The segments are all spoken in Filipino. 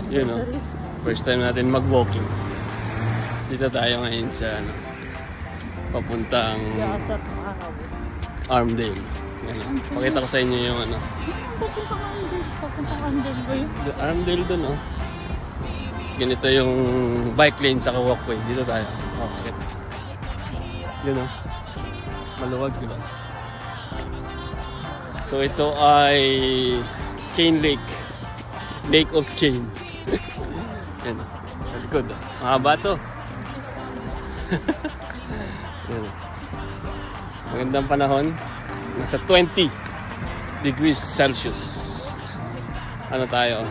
Yun know, first time natin mag-walking. Dito tayo ngayon sa ano, papuntang Armdale. Yan, pakita ko sa inyo yung ano. Papuntang Armdale ba yun? Armdale dun, oh. Ganito yung bike lane sa walkway. Dito tayo. Okay. Yun, oh. Maluwag, diba? So ito ay Chain Lake. Lake of Chain. Yan. Sa likod, oh. Mahaba to. Yan. Magandang panahon. Nasa 20 degrees Celsius. Ano tayo?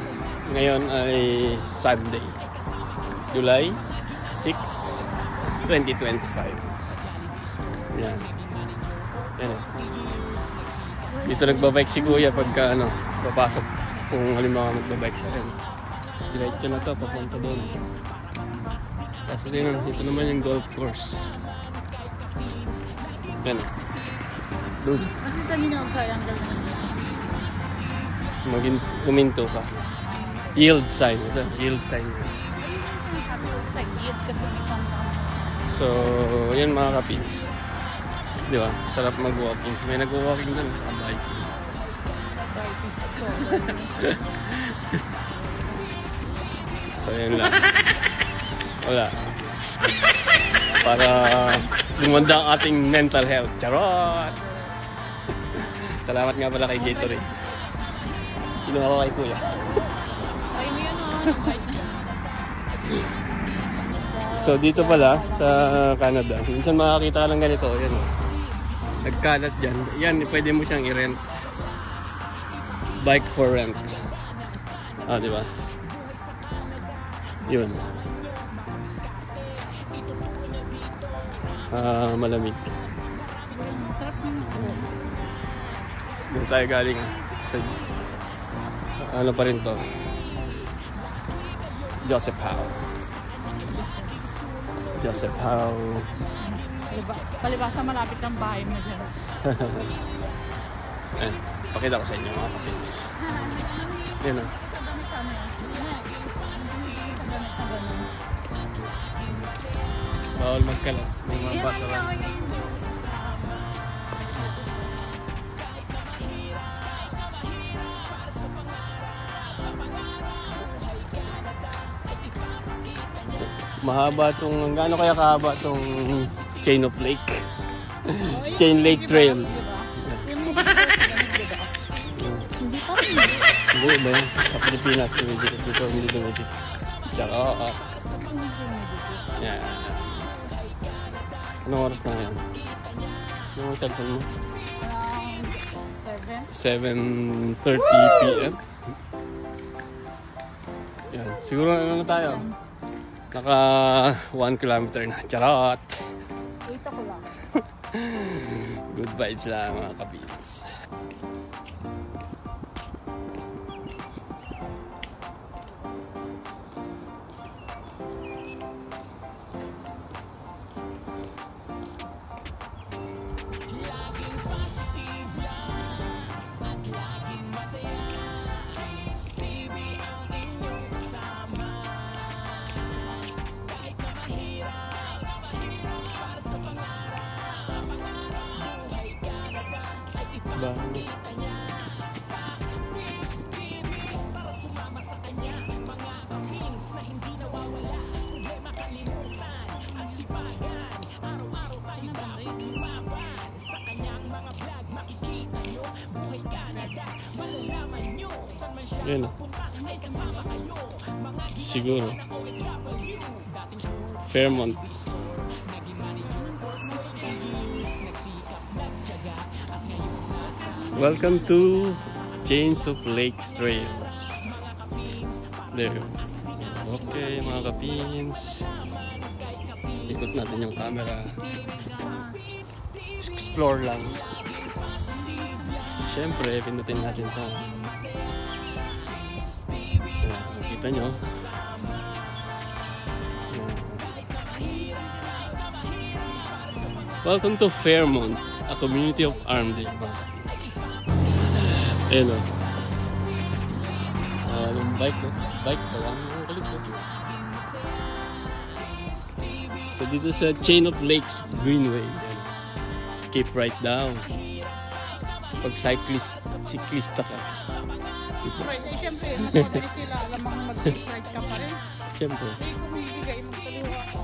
Ngayon ay Sunday, July 6, 2025. Yan. Yan. Dito nagbabike si Kuya pagka ano, papasok. Kung halimbawa magbabike siya rin. Diretso na to, papunta doon. Kasi dito naman yung golf course. Yan. Doon. Ano kami na ang triangle na Huminto ka. Yield sign. Ito, yield sign. So, yan mga kapins. Di ba? Sarap mag-walking. May nag-walking doon sa bike. So, yan lang. Wala. Para lumanda ang ating mental health. Charot! Salamat nga pala kay Gatorade. Kinuha ko kay Kuya. Ay, mo yun So, dito pala sa Canada. Minsan makakita ka lang ganito. Yan o. Nagkalat dyan. Yan, pwede mo siyang i-rent. Bike for rent. Ah, di ba? Yun. Malamig. Doon tayo galing sa ano pa rin to, Joseph Howe. Palibasa malapit ang bahay mo dyan. Eh, pakita ko sa inyo mga kapins. Yan o. Bawal magkalat. May mga bata lang. Mahaba tong, gaano kaya kahaba tong Chain of Lake? Chain Lake Trail. Hindi pa rin. Hindi ba yan? Sa Pilipinas, dito hindi dumiti. Tsaka, yan. Anong oras na yan? Anong cellphone mo? 7:30 PM. Yan. Siguro ano na tayo? Naka 1 kilometer na. Charot! Wait ako lang. Good vibes lang mga kapits. Yan o. Siguro. Fairmont. Welcome to Chains of Lake Trails. There. Okay mga kapins. Ikot natin yung camera. Explore lang. Siyempre, pinutin natin ito. Kita nyo. Welcome to Fairmont, a community of Armdale. Ayan o. Yung bike ko. bike daw ang kulit ko. So dito sa Chain of Lakes Greenway, yan. Keep right down. Pag cyclista ka. Right, eh, siyempre, mas madali sila. Alamang mag-ride ka pa rin. Siyempre. Eh, kung bibigay mo kaliwa ka.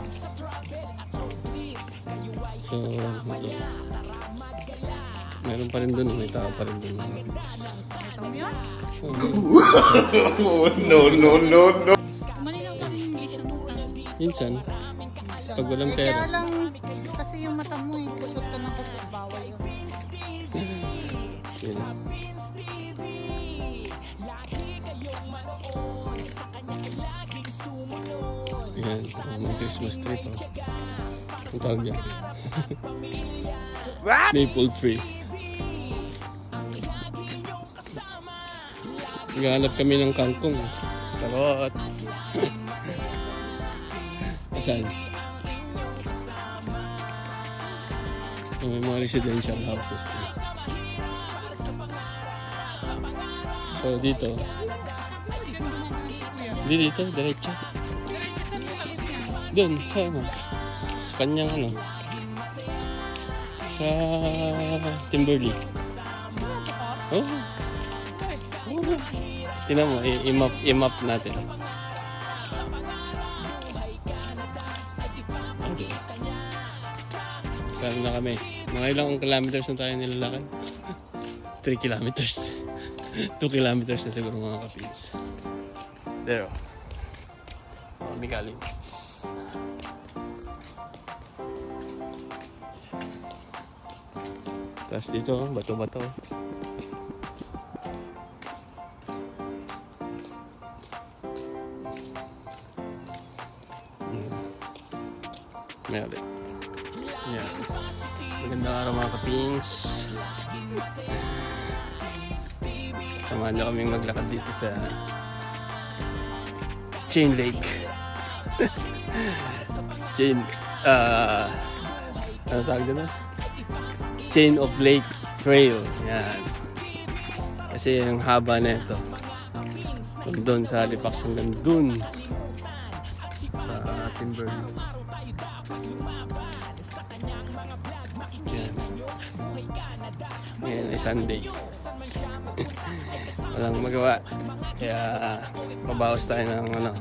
So, ito. Meron pa rin dun. May tao pa rin dun. Ito mo yun? No. Malinaw pa rin yung vision mo. Minsan, pag walang Eh, kaya pera. lang, kasi yung mata mo eh, kusot ka ng kusot. Bawal yun. Yun. Ayan, may Christmas tree pa. Ang tawag yan. Maple tree. Naghahanap kami ng kangkong. Tarot. Asan? May mga residential houses dito. So dito. Hindi dito, diretso. Doon, sa ano? Sa kanyang ano? Sa Timberley. Oh. Tingnan mo, i-map natin. Okay. Saan na kami? Mga ilang kilometers na tayo nilalakad? 3 kilometers. 2 kilometers na siguro mga kapits. There. May galing. Tapos dito, bato-bato. Meron. Yan. Magandang araw mga kapings. Samahan nyo kaming maglakad dito sa Chain Lake. Chain, ano tawag doon? Chain of Lake Trail. Yan. Kasi yung haba na ito. Doon sa Halifax hanggang doon sa Timberley. Yan. Ngayon ay Sunday. Walang magawa. Kaya pabawas tayo ng ano,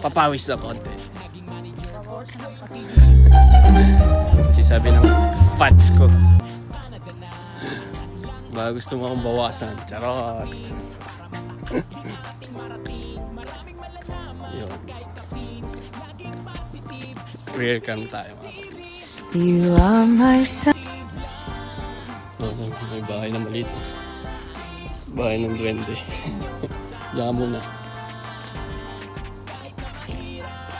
papawis na konti. Kasi sabi ng fats ko, ba gusto mo akong bawasan. Charot. Yun. Rear cam tayo mga kapatid. You are my son. May bahay na maliit. Bahay ng duwende. Diyan muna.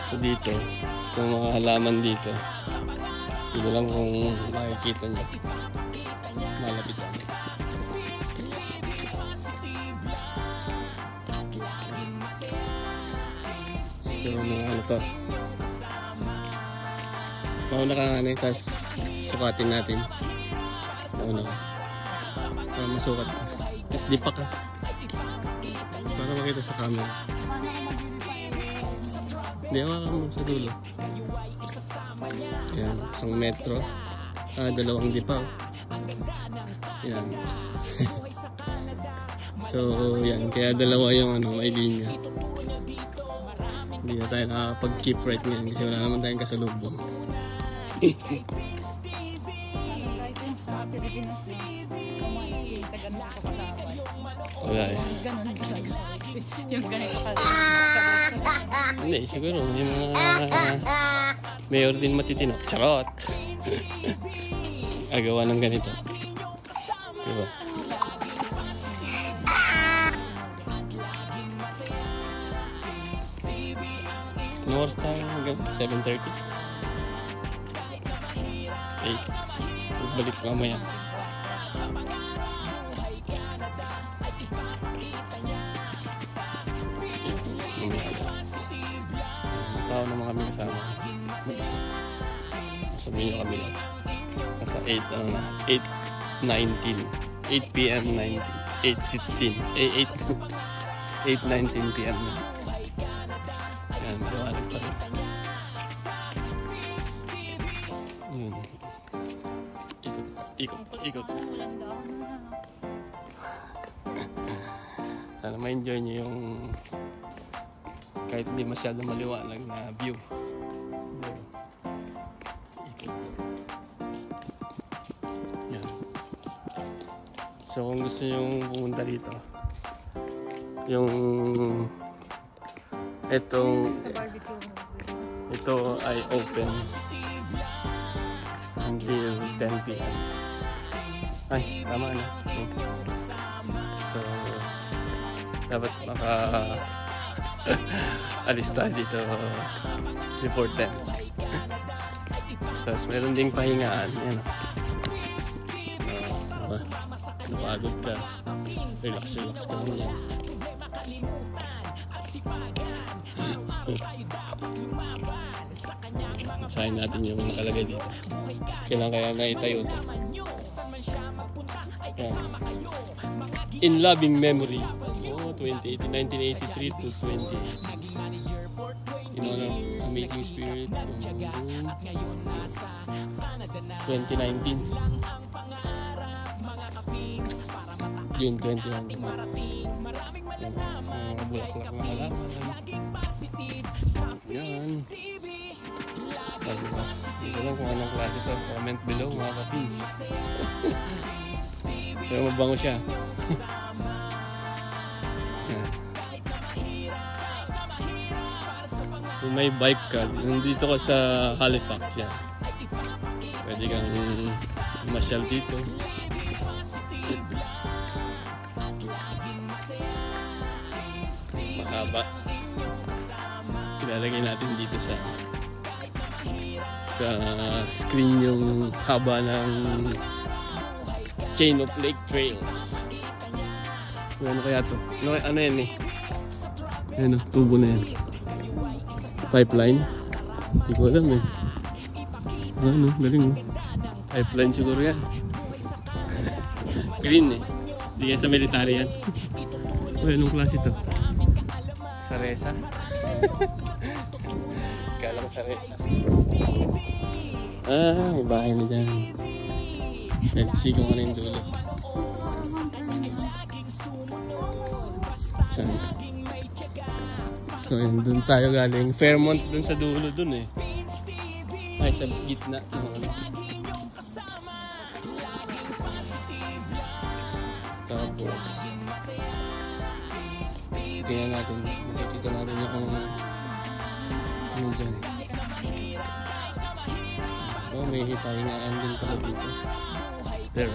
So dito, yung mga halaman dito, dito lang kung makikita nyo. Malapit lang. So mga ano to. Mauna ka nga na, tapos sukatin natin. Mauna ka. Para masukat ka. Tapos dipa ka. Para makita sa camera. Hindi, hawakan mo sa dulo. Yan, 1 metro. 2 dipa. Yan. So, yan. Kaya dalawa yung ano, may linya. Hindi na tayo nakapag-keep right ngayon kasi wala naman tayong kasalubong. Wala eh. Yung ganito ka. Hindi, siguro yung mga mayor din matitino. Charot! Agawa ng ganito. Diba? Ano oras tayo hanggang 7:30? 8. Balik mamaya. Tao naman kami kasama. Sabihin nyo kami lang. Nasa 8, ano na, 8:19. 8 p.m. 19. 8:15. 8:19 p.m. na. Yan, liwanag pa rin. Yun. Ikot. Sana ma-enjoy nyo yung kahit hindi masyado maliwanag na view. Ikot. Yan. So kung gusto nyo pumunta dito, yung ito ay open until 10 p.m. Ay, tama na. So, dapat alis tayo dito before 10. Tapos meron ding pahingaan. Yan. Napagod ka. Relax ka lang yan. Sayin natin yung nakalagay dito. Kailan kaya naitayo ito? Yan. In loving memory. 1983 to 20. In honor of Amazing Spirit. June 2019. June 2019. Bulaklak na halaman. Yan. Hindi ko lang kung anong klase ito. Comment below mga kapins. Pero mabango siya. Kung may bike ka, nandito ka sa Halifax yan. Pwede kang masyal dito. Mahaba. Ilalagay natin dito sa screen yung haba ng Chain of Lake Trails. Ano kaya to? Ano yan eh? Ano, tubo na yan. Pipeline? Hindi ko alam eh. Ano, galing mo. Pipeline siguro yan. Green eh. Hindi yan sa military yan. Anong klase to? Saresa? Kala ko saresa. May bahay na dyan. Let's see kung ano yung dulo. Saan? So yun, dun tayo galing. Fairmont dun sa dulo dun eh. Ay, sa gitna. Tapos tingnan natin. Makikita natin yung ano dyan. May pahingaan din pala dito. Pero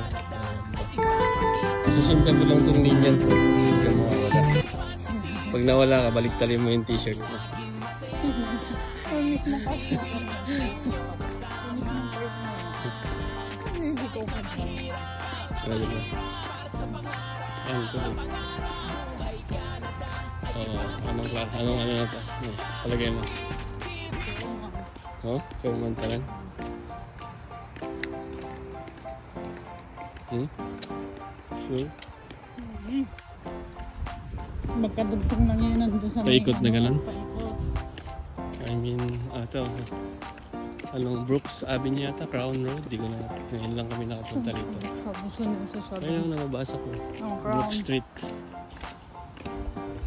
susundan mo lang itong linya to. Hindi ka mawawala. Pag nawala ka, balik-tali mo yung t-shirt mo. Lalo na. Ayan ito. Anong klase? Anong ano na ito? Palagay mo. Fairmont pa rin. Sure? Magkadugtong lang yun nandun sa paikot na ganun? I mean, ito. Anong Brooks Avenue yata? Crown Road? Di ko na. Ngayon lang kami nakapunta rito. Ngayon lang nababasa ko. Brook Street.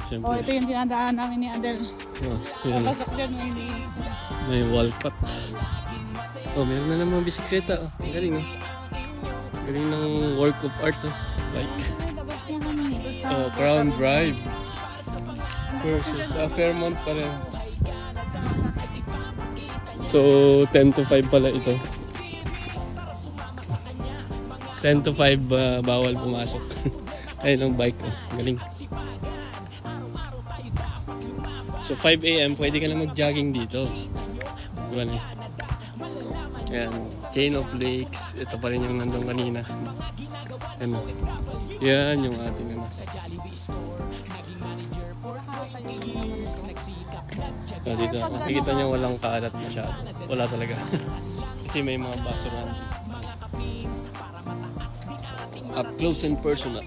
Siyempre. Ito yung dinadaan namin ni Adel. Papasok dyan may Walcott. Meron na namang bisikleta. Galing galing ng work of art. Bike. Crown Drive versus Fairmont pa rin. So 10 to 5 pala ito. 10 to 5 bawal pumasok. Ayun ang bike. Galing. So 5 AM pwede ka na mag-jogging dito. Diba na? Ayan, Chain of Lakes. Ito pa rin yung nandun kanina. Ano? Yan yung ating ano. Dito, nakikita nyo walang kalat masyado. Wala talaga. Kasi may mga basurahan. Up close and personal.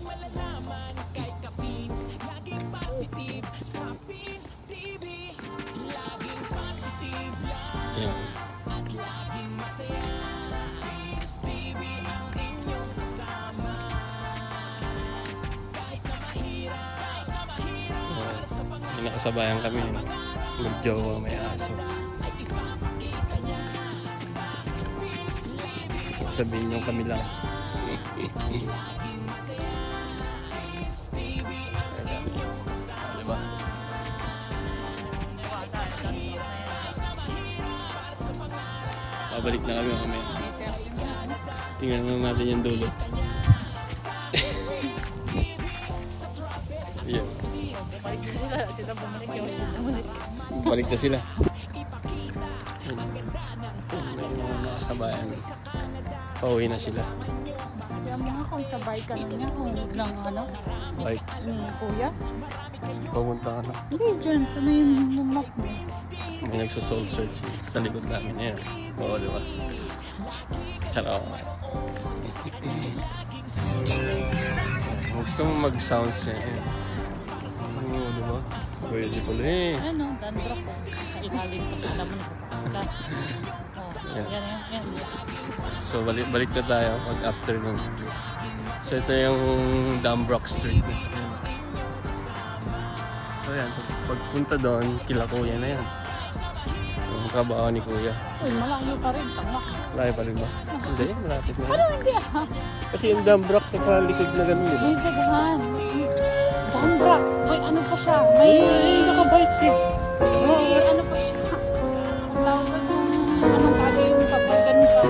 nakasabayan kami. Mag-jowa, may aso. Sabihin nyo kami lang. Diba? Babalik na kami mamaya. Tingnan lang natin yung dulo. Yan. Balik na sila. May mga nakasabayan. Pauwi na sila. Kaya mga kung sabay ka nun niya, kung lang ano, Bike. ni kuya. Pumunta ka na. Hindi, dyan, sana yung map mo. May nagsa-soul search sa likod namin yan. Oo, di ba? Tsaka gusto mo mag-sounds niya eh. Oo, di ba? Pwede pala eh. Ano, dandruff ko. Ilalim ko sa laman ko. Yan. Yan. So balik na tayo pag afternoon. So ito yung Dambrock Street. So yan, pagpunta doon, kila kuya na yan. Yung trabaho ni kuya. Uy, malayo pa rin, tama. Malayo pa rin ba? Hindi, malapit na. Ano hindi ah? Kasi yung Dambrock sa palikod na gano'n, di ba? May dagahan. Dambrock. May ano pa siya. May nakabike eh. May ano pa siya. Ang tawag ko yung anong kali yung kapag ganun siya.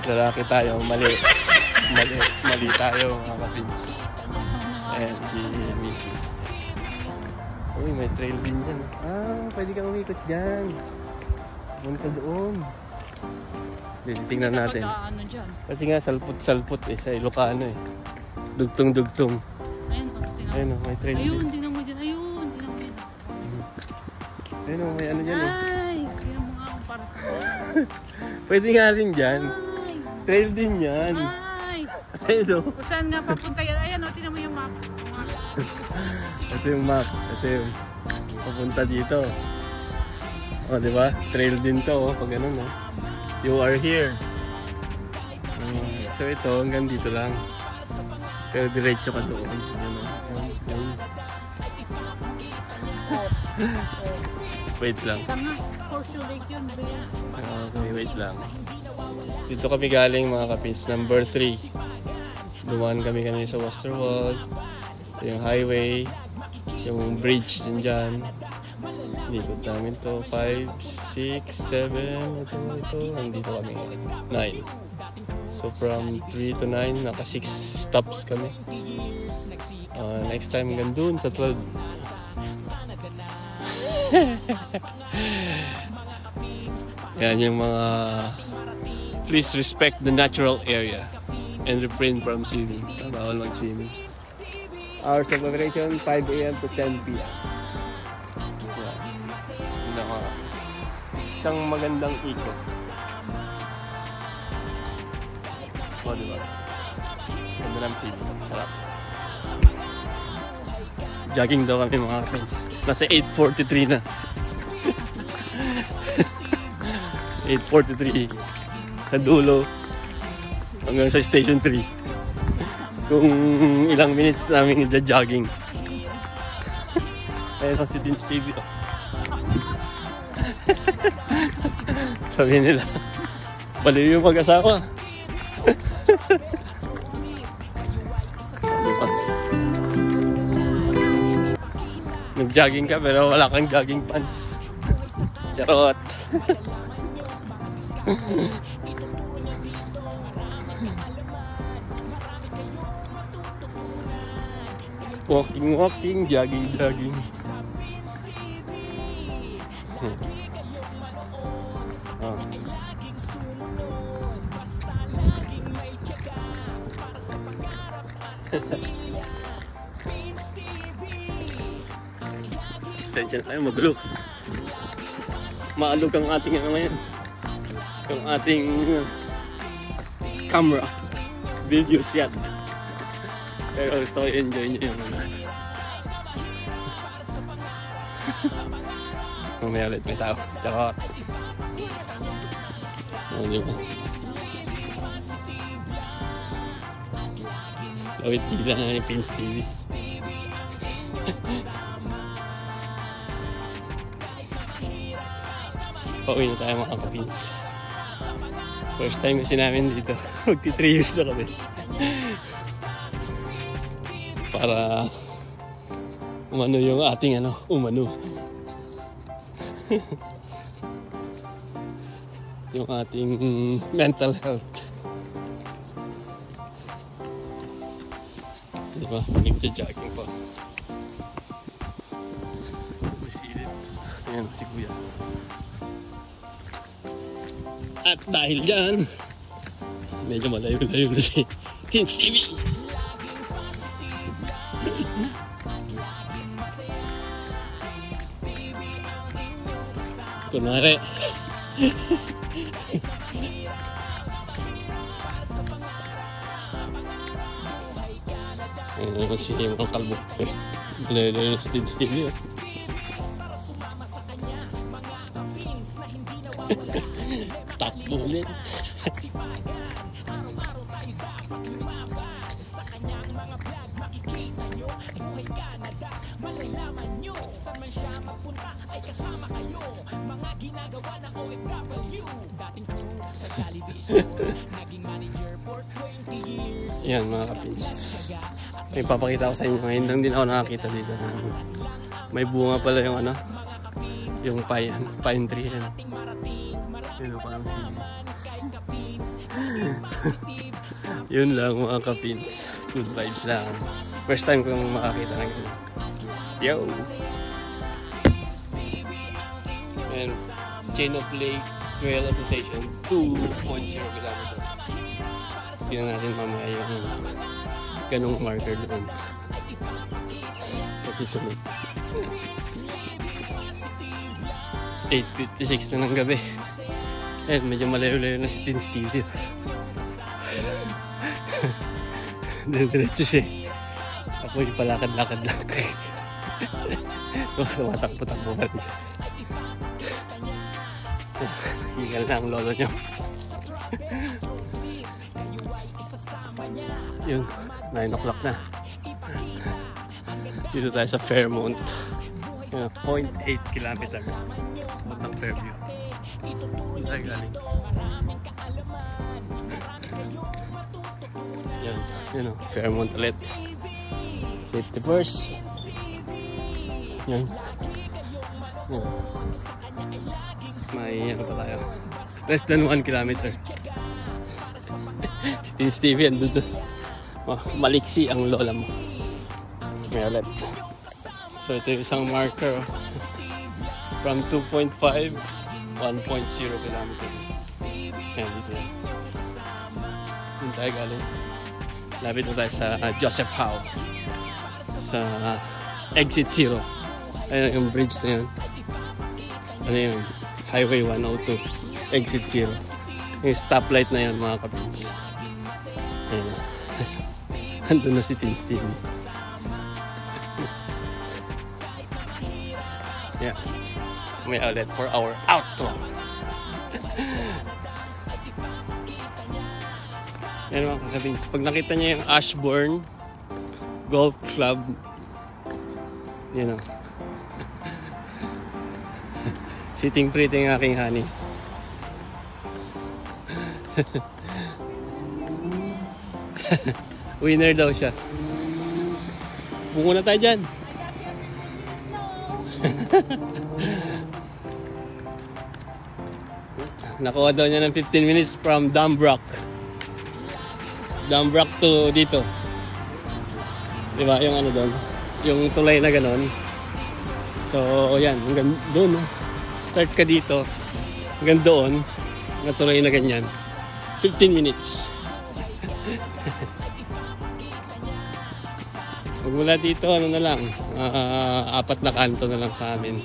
Lalaki tayo, mali tayo mga kapins. Ayan, si Missy. Uy, may trail din dyan. Pwede kang umikot dyan. Punta doon. Tingnan natin. Ano dyan? Kasi nga, salpot eh, sa Ilocano eh. Dugtong-dugtong. Ayun o, may trail din. Ayun, di na mo dyan. Ayun, di na mo dyan. Ayun o, may ano dyan eh. Ay, kaya mo nga akong para sa Pwede nga rin dyan. Ay, Trail din yan. ay. Ayun o. Kung saan nga papunta yan? Ayan o, tinan mo yung map. Ito yung map. Ito yung papunta dito. O, diba? Trail din to o, pag ganun o. You are here. So ito, hanggang dito lang. Pero diretso ka doon. Wait lang. Tama, Horseshoe Lake yun. Okay, wait lang. Dito kami galing mga kapins. Number 3. Dumaan kami sa Westerwald. Ito yung highway. Yung bridge din dyan. Likod namin to. 5, 6, 7. Ito. Nandito kami. 9. So from 3 to 9, naka 6 stops kami. Next time hanggang dun sa 12. Yan yung mga please respect the natural area and refrain from swimming. Bawal mag-swimming. Hours of operation 5 AM to 10 PM. Yan. Isang magandang ikot. O, diba? Ganda ng feeling. Sarap. Jogging daw kami mga friends. Nasa 8:43 na. 8:43 sa dulo hanggang sa station 3. Kung ilang minutes namin jogging. Ayun si Vince TV. Sabi nila, baliw yung mag-asawa. Nag-jogging ka pero wala kang jogging pants. Charot. Walking, jogging. Oh. Extension tayo, magulo. Maalog ang ating ngayon. Ang ating camera. Video shot. Pero gusto ko i-enjoy nyo yung mamaya ulit may tao. Tsaka di ba? Lawit bigla na yung Pins TV. Pauwi na tayo mga kapins. First time kasi namin dito. Magti 3 years na kami. Para umano yung ating umano. Yung ating mental health. Diba? Nagja-jogging pa. Ayan si Kuya. At dahil dyan, medyo malayo-layo na si Teens TV. Kunwari. Ayan si mga kalbo. Malayo-layo na si Teens TV. Takbo ulit. Yan mga kapins. May papakita ko sa inyo. Ngayon lang din ako nakakita dito. May bunga pala yung yung pine tree. Yun o, parang sili. Yun lang mga kapins. Good vibes lang. First time kong makakita ng ganun. Yo! And Chain of Lake Trail Association 2.0 km. Tingnan natin mamaya yung ganung marker doon sa susunod. 8:56 na ng gabi. Eh, medyo malayo-layo na si Teens TV. Diretso siya. Ako yung palakad-lakad lang. Tumatakbo-takbo pa rin siya. Hingal na ang lolo niyo. Yun, 9 o'clock na. Dito tayo sa Fairmont. 0.8 kilometer. Puntang Fairview. Ay, galing. Yan o, Fairmont ulit. Safety first. Yan. May pa tayo. Less than 1 kilometer. Teens TV, andun doon. Maliksi ang lola mo. May ulit. So ito yung isang marker. From 2.5, 1.0 kilometer. Ayan, dito yan. Doon tayo galing. Lapit na tayo sa Joseph Howe. Sa Exit 0. Ayan yung bridge na yun. Ano yun? Highway 102. Exit 0. Yung stoplight na yun mga kapins. Ayan na. Andun na si Teens TV. Yeah. May outlet for our outro. Yan mga kakabins. Pag nakita niyo yung Ashbourne Golf Club, you know, sitting pretty ang aking honey. Winner daw siya. Bungo na tayo dyan. Nakuha daw niya ng 15 minutes from Dumbrock to dito. Diba yung ano doon, yung tulay na ganon. So yan, hanggang doon, start ka dito hanggang doon na tulay na ganyan, 15 minutes. Mula dito ano na lang, 4 na kanto na lang sa amin.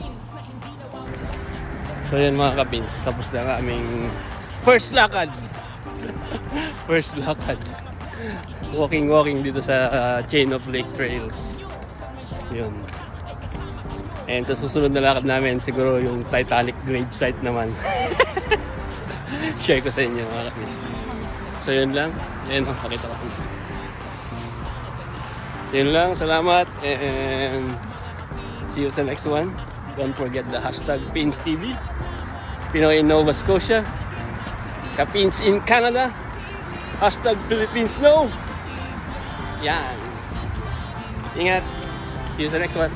So yan mga kapins, tapos na ang aming first lakad. First lakad. Walking dito sa Chain of Lake Trails. Yun. And sa susunod na lakad namin, siguro yung Titanic gravesite naman. Share ko sa inyo mga kapins. So yun lang. Ayan, pakita ko. Yun lang, salamat and See you sa next one. Don't forget the hashtag Pins TV. Pinoy in Nova Scotia. Kapins in Canada. Hashtag Philippines Know. Yan. Ingat. See you sa next one.